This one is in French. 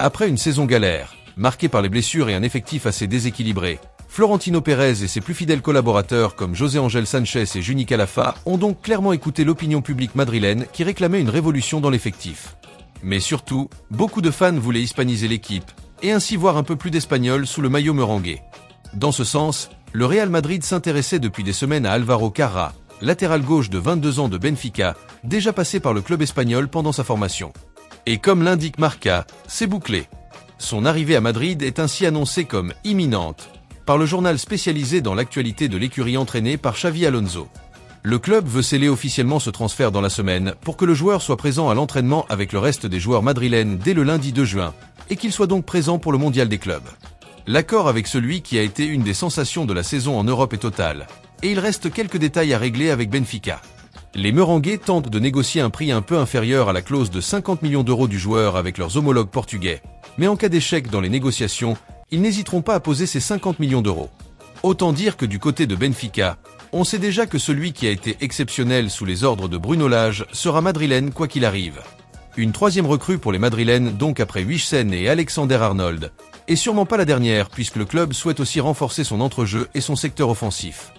Après une saison galère, marquée par les blessures et un effectif assez déséquilibré, Florentino Pérez et ses plus fidèles collaborateurs comme José Ángel Sánchez et Juni Calafa ont donc clairement écouté l'opinion publique madrilène qui réclamait une révolution dans l'effectif. Mais surtout, beaucoup de fans voulaient hispaniser l'équipe, et ainsi voir un peu plus d'espagnol sous le maillot merengue. Dans ce sens, le Real Madrid s'intéressait depuis des semaines à Álvaro Carra, latéral gauche de 22 ans de Benfica, déjà passé par le club espagnol pendant sa formation. Et comme l'indique Marca, c'est bouclé. Son arrivée à Madrid est ainsi annoncée comme imminente par le journal spécialisé dans l'actualité de l'écurie entraînée par Xavi Alonso. Le club veut sceller officiellement ce transfert dans la semaine pour que le joueur soit présent à l'entraînement avec le reste des joueurs madrilènes dès le lundi 2 juin et qu'il soit donc présent pour le mondial des clubs. L'accord avec celui qui a été une des sensations de la saison en Europe est total, et il reste quelques détails à régler avec Benfica. Les Merengues tentent de négocier un prix un peu inférieur à la clause de 50 millions d'euros du joueur avec leurs homologues portugais, mais en cas d'échec dans les négociations, ils n'hésiteront pas à poser ces 50 millions d'euros. Autant dire que du côté de Benfica, on sait déjà que celui qui a été exceptionnel sous les ordres de Bruno Lage sera madrilène quoi qu'il arrive. Une troisième recrue pour les madrilènes donc après Wijsen et Alexander Arnold, et sûrement pas la dernière puisque le club souhaite aussi renforcer son entrejeu et son secteur offensif.